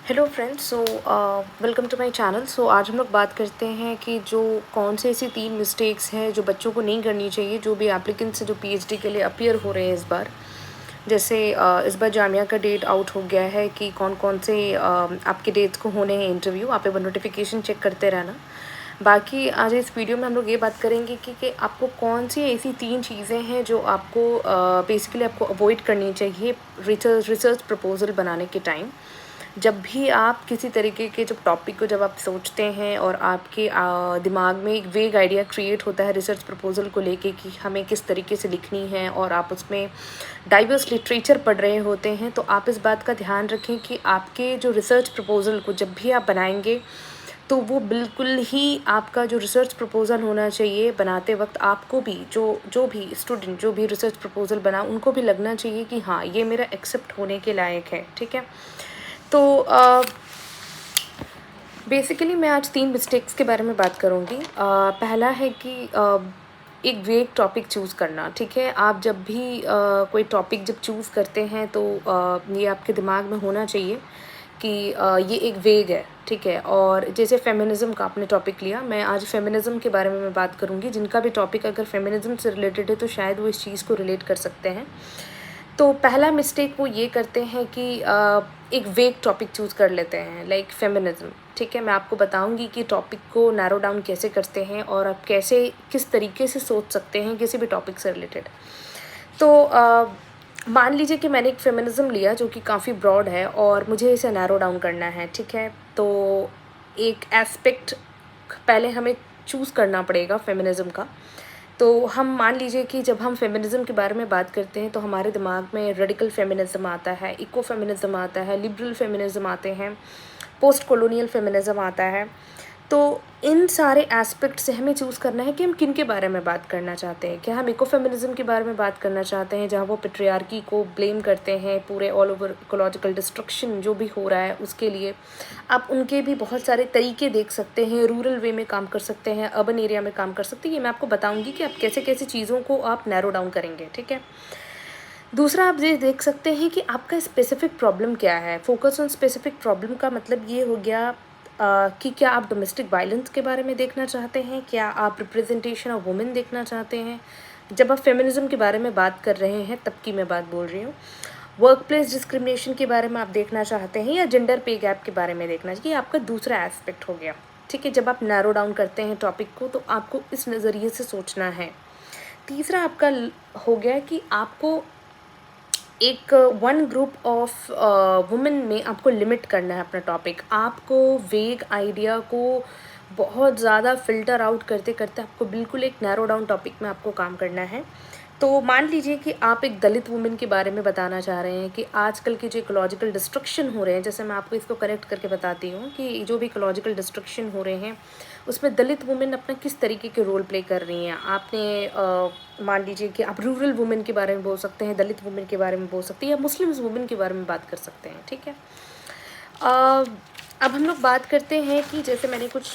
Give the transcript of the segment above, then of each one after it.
Hello friends. Welcome to my channel. आज हम लोग बात करते हैं कि जो कौन से ऐसी 3 मिस्टेक्स हैं जो बच्चों को नहीं करनी चाहिए, जो भी एप्लीकेंट्स जो पीएचडी के लिए अपीयर हो रहे हैं इस बार। जैसे इस बार जामिया का डेट आउट हो गया है कि कौन कौन से आपके डेट्स को होने हैं इंटरव्यू। आप एक बार नोटिफिकेशन चेक करते रहना। बाकी आज इस वीडियो में हम लोग ये बात करेंगे कि आपको कौन सी ऐसी 3 चीज़ें हैं जो आपको बेसिकली आपको अवॉइड करनी चाहिए रिसर्च प्रपोजल बनाने के टाइम। जब भी आप किसी तरीके के जब टॉपिक को जब आप सोचते हैं और आपके दिमाग में एक वेग आइडिया क्रिएट होता है रिसर्च प्रपोजल को लेके कि हमें किस तरीके से लिखनी है, और आप उसमें डाइवर्स लिटरेचर पढ़ रहे होते हैं, तो आप इस बात का ध्यान रखें कि आपके जो रिसर्च प्रपोजल को जब भी आप बनाएंगे तो वो बिल्कुल ही आपका जो रिसर्च प्रपोजल होना चाहिए बनाते वक्त आपको भी जो भी स्टूडेंट जो भी रिसर्च प्रपोजल बना उनको भी लगना चाहिए कि हाँ ये मेरा एक्सेप्ट होने के लायक है। ठीक है, तो बेसिकली मैं आज 3 मिस्टेक्स के बारे में बात करूँगी। पहला है कि एक वेग टॉपिक चूज़ करना। ठीक है, आप जब भी कोई टॉपिक जब चूज़ करते हैं तो ये आपके दिमाग में होना चाहिए कि ये एक वेग है। ठीक है, और जैसे फेमिनिज़म का आपने टॉपिक लिया, मैं आज फेमिनिज़म के बारे में मैं बात करूँगी। जिनका भी टॉपिक अगर फेमिनिज़म से रिलेटेड है तो शायद वो इस चीज़ को रिलेट कर सकते हैं। तो पहला मिस्टेक वो ये करते हैं कि एक वेग टॉपिक चूज़ कर लेते हैं लाइक फेमिनिज़्म। ठीक है, मैं आपको बताऊंगी कि टॉपिक को नैरो डाउन कैसे करते हैं और आप कैसे किस तरीके से सोच सकते हैं किसी भी टॉपिक से रिलेटेड। तो मान लीजिए कि मैंने एक फेमिनिज़्म लिया जो कि काफ़ी ब्रॉड है और मुझे इसे नैरो डाउन करना है। ठीक है, तो एक एस्पेक्ट पहले हमें चूज़ करना पड़ेगा फेमिनिज़्म का। तो हम मान लीजिए कि जब हम फेमिनिज़्म के बारे में बात करते हैं तो हमारे दिमाग में रेडिकल फेमिनिज़्म आता है, इको फेमिनिज़्म आता है, लिबरल फेमिनिज़्म आते हैं, पोस्ट कॉलोनियल फेमिनिज़्म आता है। तो इन सारे एस्पेक्ट से हमें चूज़ करना है कि हम किन के बारे में बात करना चाहते हैं। क्या हम इको फेमिनिज़्म के बारे में बात करना चाहते हैं जहाँ वो पेट्रियार्की को ब्लेम करते हैं पूरे ऑल ओवर इकोलॉजिकल डिस्ट्रक्शन जो भी हो रहा है उसके लिए। आप उनके भी बहुत सारे तरीके देख सकते हैं, रूरल वे में काम कर सकते हैं, अर्बन एरिया में काम कर सकते हैं। ये मैं आपको बताऊंगी कि आप कैसे कैसे चीज़ों को आप नैरो डाउन करेंगे। ठीक है, दूसरा आप ये देख सकते हैं कि आपका स्पेसिफिक प्रॉब्लम क्या है। फोकस ऑन स्पेसिफिक प्रॉब्लम का मतलब ये हो गया कि क्या आप डोमेस्टिक वायलेंस के बारे में देखना चाहते हैं, क्या आप रिप्रेजेंटेशन ऑफ वुमेन देखना चाहते हैं। जब आप फेमिनिज्म के बारे में बात कर रहे हैं तब की मैं बात बोल रही हूँ। वर्क प्लेस डिस्क्रिमिनेशन के बारे में आप देखना चाहते हैं, या जेंडर पे गैप के बारे में देखना चाहिए। आपका दूसरा एस्पेक्ट हो गया। ठीक है, जब आप नैरो डाउन करते हैं टॉपिक को तो आपको इस नज़रिए से सोचना है। तीसरा आपका हो गया कि आपको एक वन ग्रुप ऑफ वुमेन में आपको लिमिट करना है अपना टॉपिक। आपको वेग आइडिया को बहुत ज़्यादा फ़िल्टर आउट करते करते आपको बिल्कुल एक नैरो डाउन टॉपिक में आपको काम करना है। तो मान लीजिए कि आप एक दलित वुमेन के बारे में बताना चाह रहे हैं कि आजकल के जो इकोलॉजिकल डिस्ट्रक्शन हो रहे हैं, जैसे मैं आपको इसको करेक्ट करके बताती हूँ कि जो भी इकोलॉजिकल डिस्ट्रक्शन हो रहे हैं उसमें दलित वुमेन अपना किस तरीके के रोल प्ले कर रही हैं। आपने मान लीजिए कि आप रूरल वुमेन के बारे में बोल सकते हैं, दलित वुमेन के बारे में बोल सकते हैं, या मुस्लिम वुमेन के बारे में बात कर सकते हैं। ठीक है, अब हम लोग बात करते हैं कि जैसे मैंने कुछ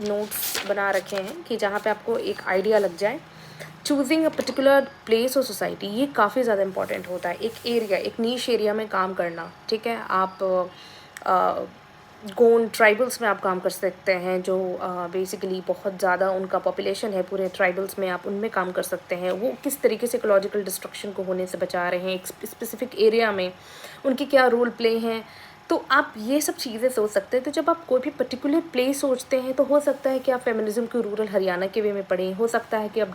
नोट्स बना रखे हैं कि जहाँ पे आपको एक आइडिया लग जाए। चूजिंग अ पर्टिकुलर प्लेस और सोसाइटी, ये काफ़ी ज़्यादा इंपॉर्टेंट होता है। एक एरिया, एक नीश एरिया में काम करना। ठीक है, आप गोंड ट्राइबल्स में आप काम कर सकते हैं जो बेसिकली बहुत ज़्यादा उनका पॉपुलेशन है पूरे ट्राइबल्स में, आप उनमें काम कर सकते हैं। वो किस तरीके से इकोलॉजिकल डिस्ट्रक्शन को होने से बचा रहे हैं, एक स्पेसिफिक एरिया में उनके क्या रोल प्ले हैं। तो आप ये सब चीज़ें सोच सकते हैं। तो जब आप कोई भी पर्टिकुलर प्लेस सोचते हैं तो हो सकता है कि आप फेमिनिज्म के रूरल हरियाणा के वे में पढ़ें, हो सकता है कि आप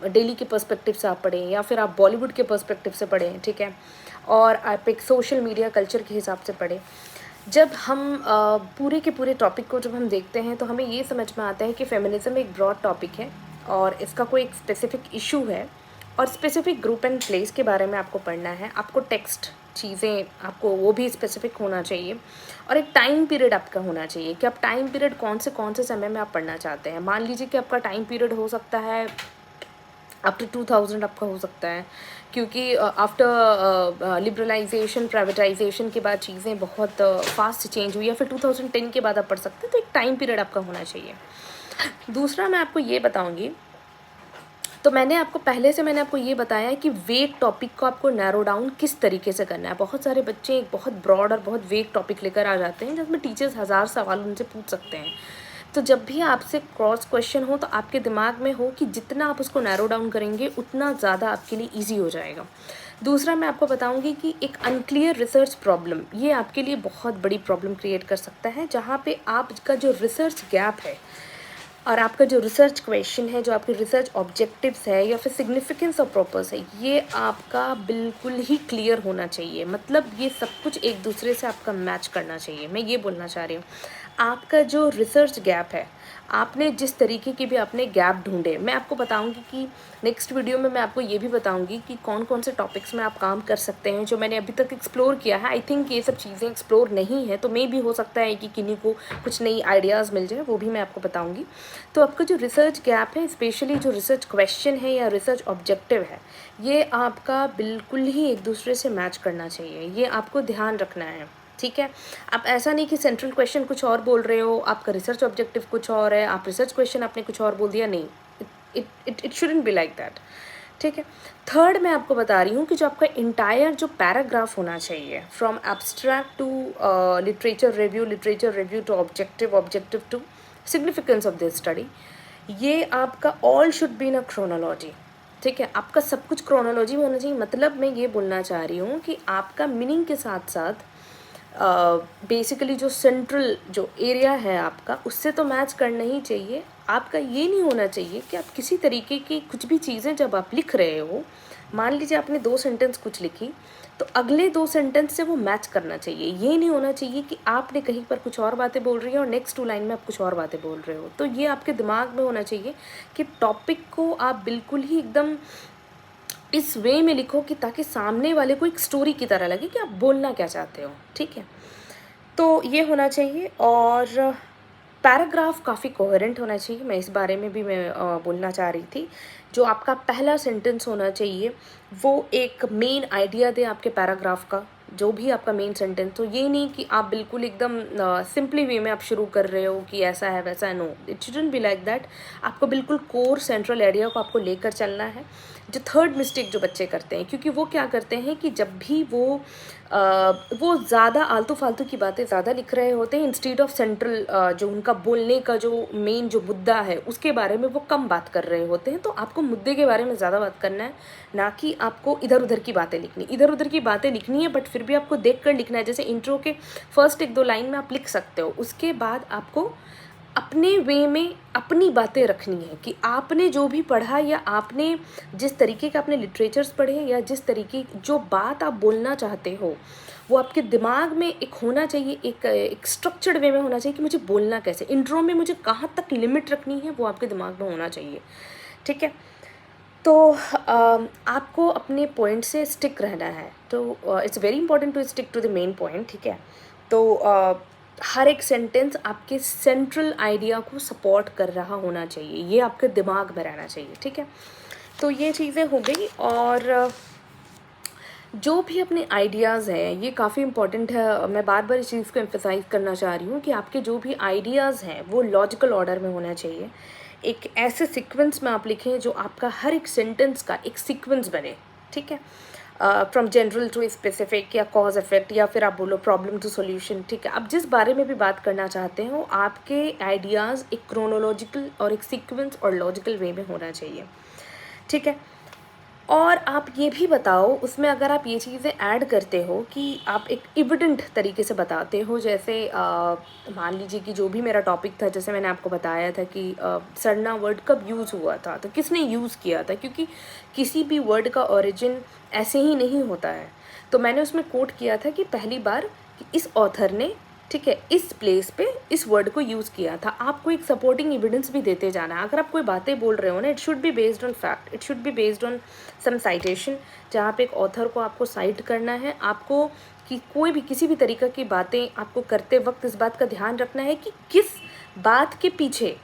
डेली के पर्सपेक्टिव से आप पढ़ें, या फिर आप बॉलीवुड के पर्सपेक्टिव से पढ़ें। ठीक है, और आप एक सोशल मीडिया कल्चर के हिसाब से पढ़ें। जब हम पूरे के पूरे टॉपिक को जब हम देखते हैं तो हमें ये समझ में आता है कि फेमिनिज्म एक ब्रॉड टॉपिक है और इसका कोई एक स्पेसिफिक इशू है, और स्पेसिफिक ग्रुप एंड प्लेस के बारे में आपको पढ़ना है। आपको टेक्स्ट चीज़ें आपको वो भी स्पेसिफिक होना चाहिए, और एक टाइम पीरियड आपका होना चाहिए कि आप टाइम पीरियड कौन से समय में आप पढ़ना चाहते हैं। मान लीजिए कि आपका टाइम पीरियड हो सकता है आफ्टर 2000 आपका हो सकता है, क्योंकि आफ्टर लिबरलाइजेशन प्राइवेटाइजेशन के बाद चीज़ें बहुत फास्ट चेंज हुई, या फिर 2010 के बाद आप पढ़ सकते हैं। तो एक टाइम पीरियड आपका होना चाहिए। दूसरा मैं आपको ये बताऊंगी तो मैंने आपको ये बताया है कि वेग टॉपिक को आपको नैरो डाउन किस तरीके से करना है। बहुत सारे बच्चे एक बहुत ब्रॉड और बहुत वेग टॉपिक लेकर आ जाते हैं जिसमें टीचर्स हज़ार सवाल उनसे पूछ सकते हैं। तो जब भी आपसे क्रॉस क्वेश्चन हो तो आपके दिमाग में हो कि जितना आप उसको नैरो डाउन करेंगे उतना ज़्यादा आपके लिए ईजी हो जाएगा। दूसरा मैं आपको बताऊंगी कि एक अनक्लियर रिसर्च प्रॉब्लम, ये आपके लिए बहुत बड़ी प्रॉब्लम क्रिएट कर सकता है, जहाँ पे आपका जो रिसर्च गैप है और आपका जो रिसर्च क्वेश्चन है, जो आपके रिसर्च ऑब्जेक्टिव्स है या फिर सिग्निफिकेंस ऑफ पर्पस है, ये आपका बिल्कुल ही क्लियर होना चाहिए। मतलब ये सब कुछ एक दूसरे से आपका मैच करना चाहिए। मैं ये बोलना चाह रही हूँ, आपका जो रिसर्च गैप है, आपने जिस तरीके के भी आपने गैप ढूंढे, मैं आपको बताऊंगी कि नेक्स्ट वीडियो में मैं आपको ये भी बताऊंगी कि कौन कौन से टॉपिक्स में आप काम कर सकते हैं जो मैंने अभी तक एक्सप्लोर किया है। आई थिंक ये सब चीज़ें एक्सप्लोर नहीं है, तो मे भी हो सकता है कि किन्हीं को कुछ नई आइडियाज़ मिल जाए, वो भी मैं आपको बताऊँगी। तो आपका जो रिसर्च गैप है, स्पेशली जो रिसर्च क्वेश्चन है या रिसर्च ऑब्जेक्टिव है, ये आपका बिल्कुल ही एक दूसरे से मैच करना चाहिए। ये आपको ध्यान रखना है, ठीक है। आप ऐसा नहीं कि सेंट्रल क्वेश्चन कुछ और बोल रहे हो, आपका रिसर्च ऑब्जेक्टिव कुछ और है, आप रिसर्च क्वेश्चन आपने कुछ और बोल दिया, नहीं, it shouldn't be like that, ठीक है। थर्ड मैं आपको बता रही हूँ कि जो आपका इंटायर जो पैराग्राफ होना चाहिए, from abstract to literature review to objective to significance of this study, ये आपका all should be in a chronology, ठीक है। आपका सब कुछ क्रोनोलॉजी में होना चाहिए। मतलब मैं ये बोलना चाह रही हूँ कि आपका मीनिंग के साथ साथ बेसिकली जो सेंट्रल जो एरिया है आपका, उससे तो मैच करना ही चाहिए। आपका ये नहीं होना चाहिए कि आप किसी तरीके की कुछ भी चीज़ें जब आप लिख रहे हो, मान लीजिए आपने 2 सेंटेंस कुछ लिखी, तो अगले 2 सेंटेंस से वो मैच करना चाहिए। ये नहीं होना चाहिए कि आपने कहीं पर कुछ और बातें बोल रही हैं और नेक्स्ट 2 लाइन में आप कुछ और बातें बोल रहे हो। तो ये आपके दिमाग में होना चाहिए कि टॉपिक को आप बिल्कुल ही एकदम इस वे में लिखो कि ताकि सामने वाले को एक स्टोरी की तरह लगे कि आप बोलना क्या चाहते हो, ठीक है। तो ये होना चाहिए। और पैराग्राफ काफ़ी कोहेरेंट होना चाहिए। मैं इस बारे में भी मैं बोलना चाह रही थी। जो आपका पहला सेंटेंस होना चाहिए वो एक मेन आइडिया दे आपके पैराग्राफ का, जो भी आपका मेन सेंटेंस हो। ये नहीं कि आप बिल्कुल एकदम सिंपली वे में आप शुरू कर रहे हो कि ऐसा है वैसा है, no, it shouldn't be like that. आपको बिल्कुल कोर सेंट्रल आइडिया को आपको लेकर चलना है। जो थर्ड मिस्टेक जो बच्चे करते हैं, क्योंकि वो क्या करते हैं कि जब भी वो ज़्यादा आलतू फालतू की बातें ज़्यादा लिख रहे होते हैं, इंस्टीड ऑफ सेंट्रल जो उनका बोलने का जो मेन जो मुद्दा है उसके बारे में वो कम बात कर रहे होते हैं। तो आपको मुद्दे के बारे में ज़्यादा बात करना है, ना कि आपको इधर उधर की बातें लिखनी। इधर उधर की बातें लिखनी है बट फिर भी आपको देख कर लिखना है। जैसे इंट्रो के फर्स्ट 1-2 लाइन में आप लिख सकते हो, उसके बाद आपको अपने वे में अपनी बातें रखनी है कि आपने जो भी पढ़ा या आपने जिस तरीके के आपने लिटरेचर्स पढ़े या जिस तरीके जो बात आप बोलना चाहते हो वो आपके दिमाग में एक होना चाहिए, एक स्ट्रक्चर्ड वे में होना चाहिए कि मुझे बोलना कैसे, इंट्रो में मुझे कहाँ तक लिमिट रखनी है वो आपके दिमाग में होना चाहिए, ठीक है। तो आपको अपने पॉइंट से स्टिक रहना है। तो it's very important to stick to the main point, ठीक है। तो हर एक सेंटेंस आपके सेंट्रल आइडिया को सपोर्ट कर रहा होना चाहिए, ये आपके दिमाग में रहना चाहिए, ठीक है। तो ये चीज़ें हो गई। और जो भी अपने आइडियाज़ हैं, ये काफ़ी इंपॉर्टेंट है। मैं बार बार इस चीज़ को एम्फेसाइज करना चाह रही हूँ कि आपके जो भी आइडियाज़ हैं वो लॉजिकल ऑर्डर में होना चाहिए। एक ऐसे सीक्वेंस में आप लिखें जो आपका हर एक सेंटेंस का एक सीक्वेंस बने, ठीक है। फ्रॉम जनरल टू स्पेसिफिक या कॉज इफेक्ट, या फिर आप बोलो प्रॉब्लम टू सॉल्यूशन, ठीक है। आप जिस बारे में भी बात करना चाहते हो आपके आइडियाज़ एक क्रोनोलॉजिकल और एक सीक्वेंस और लॉजिकल वे में होना चाहिए, ठीक है। और आप ये भी बताओ उसमें, अगर आप ये चीज़ें ऐड करते हो कि आप एक एविडेंट तरीके से बताते हो, जैसे मान लीजिए कि जो भी मेरा टॉपिक था, जैसे मैंने आपको बताया था कि सरना वर्ड कब यूज़ हुआ था, तो किसने यूज़ किया था, क्योंकि किसी भी वर्ड का ओरिजिन ऐसे ही नहीं होता है। तो मैंने उसमें कोट किया था कि पहली बार कि इस ऑथर ने, ठीक है, इस प्लेस पे इस वर्ड को यूज़ किया था। आपको एक सपोर्टिंग एविडेंस भी देते जाना है। अगर आप कोई बातें बोल रहे हो ना, it should be based on fact, it should be based on some citation, जहाँ पे एक ऑथर को आपको साइट करना है। आपको कि कोई भी किसी भी तरीक़े की बातें आपको करते वक्त इस बात का ध्यान रखना है कि किस बात के पीछे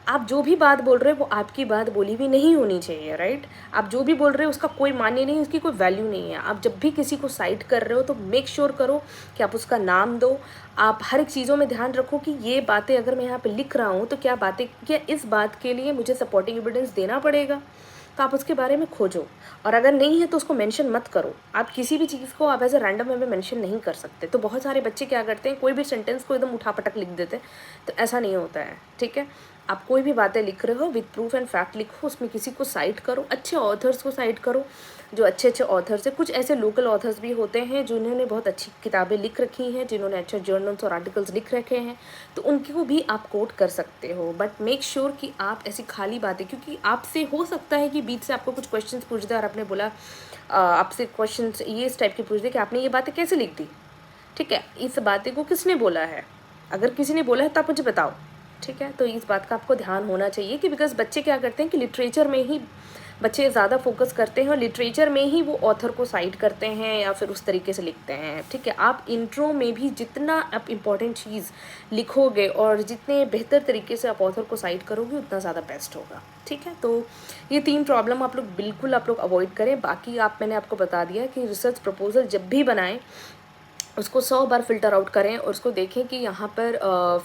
आप जो भी बात बोल रहे हो वो आपकी बात बोली भी नहीं होनी चाहिए, राइट। आप जो भी बोल रहे हो उसका कोई मान्य नहीं, उसकी कोई वैल्यू नहीं है। आप जब भी किसी को साइट कर रहे हो तो मेक श्योर करो कि आप उसका नाम दो। आप हर एक चीज़ों में ध्यान रखो कि ये बातें अगर मैं यहाँ पे लिख रहा हूँ तो क्या इस बात के लिए मुझे सपोर्टिंग एविडेंस देना पड़ेगा, तो आप उसके बारे में खोजो, और अगर नहीं है तो उसको मेंशन मत करो। आप किसी भी चीज़ को आप ऐसे रैंडम वे में मेंशन नहीं कर सकते। तो बहुत सारे बच्चे क्या करते हैं, कोई भी सेंटेंस को एकदम उठापटक लिख देते हैं, तो ऐसा नहीं होता है, ठीक है। आप कोई भी बातें लिख रहे हो विद प्रूफ एंड फैक्ट लिखो, उसमें किसी को साइट करो, अच्छे ऑथर्स को साइट करो, जो अच्छे अच्छे ऑथर्स हैं। कुछ ऐसे लोकल ऑथर्स भी होते हैं जिन्होंने बहुत अच्छी किताबें लिख रखी हैं, जिन्होंने अच्छे जर्नल्स और आर्टिकल्स लिख रखे हैं, तो उनको भी आप कोट कर सकते हो। बट मेक श्योर कि आप ऐसी खाली बातें, क्योंकि आपसे हो सकता है कि बीच से आपको कुछ क्वेश्चंस पूछ दे और आपने बोला आपसे क्वेश्चंस ये इस टाइप के पूछ दे कि आपने ये बातें कैसे लिख दी, ठीक है, इस बातें को किसने बोला है। अगर किसी ने बोला है तो आप मुझे बताओ, ठीक है। तो इस बात का आपको ध्यान होना चाहिए कि बिकॉज बच्चे क्या करते हैं कि लिटरेचर में ही बच्चे ज़्यादा फोकस करते हैं और लिटरेचर में ही वो ऑथर को साइट करते हैं या फिर उस तरीके से लिखते हैं, ठीक है। आप इंट्रो में भी जितना आप इम्पॉर्टेंट चीज़ लिखोगे और जितने बेहतर तरीके से आप ऑथर को साइट करोगे उतना ज़्यादा बेस्ट होगा, ठीक है। तो ये 3 प्रॉब्लम आप लोग बिल्कुल अवॉइड करें। बाकी मैंने आपको बता दिया कि रिसर्च प्रपोजल जब भी बनाएं उसको 100 बार फ़िल्टर आउट करें और उसको देखें कि यहाँ पर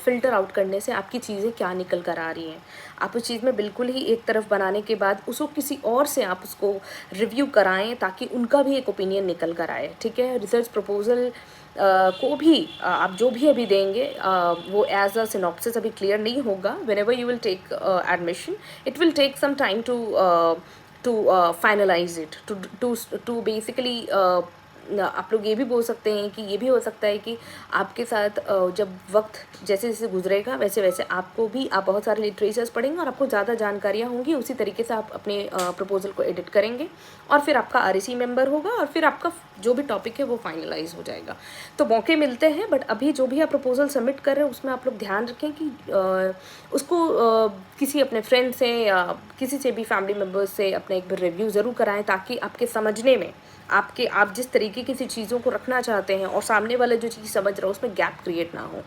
फ़िल्टर आउट करने से आपकी चीज़ें क्या निकल कर आ रही हैं। आप उस चीज़ में बिल्कुल ही एक तरफ बनाने के बाद उसको किसी और से आप उसको रिव्यू कराएं ताकि उनका भी एक ओपिनियन निकल कर आए, ठीक है। रिसर्च प्रपोजल को भी आप जो भी अभी देंगे वो एज अ सिनॉप्सिस अभी क्लियर नहीं होगा। Whenever you will take admission it will take some time to finalise it, to basically आप लोग ये भी बोल सकते हैं कि ये भी हो सकता है कि आपके साथ जब वक्त जैसे जैसे गुजरेगा वैसे वैसे आपको भी आप बहुत सारे लिटरेचर्स पढ़ेंगे और आपको ज़्यादा जानकारियाँ होंगी, उसी तरीके से आप अपने प्रपोजल को एडिट करेंगे और फिर आपका REC मेंबर होगा और फिर आपका जो भी टॉपिक है वो फाइनलाइज हो जाएगा। तो मौके मिलते हैं, बट अभी जो भी आप प्रपोजल सबमिट कर रहे हैं उसमें आप लोग ध्यान रखें कि उसको किसी अपने फ्रेंड से या किसी से भी फैमिली मेम्बर्स से अपना एक बार रिव्यू ज़रूर कराएं ताकि आपके समझने में आप जिस तरीके की चीज़ों को रखना चाहते हैं और सामने वाला जो चीज़ समझ रहा है उसमें गैप क्रिएट ना हो,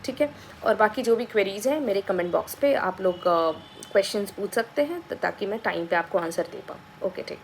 ठीक है। और बाकी जो भी क्वेरीज़ हैं मेरे कमेंट बॉक्स पे आप लोग क्वेश्चंस पूछ सकते हैं ताकि मैं टाइम पे आपको आंसर दे पाऊँ। ओके, ठीक।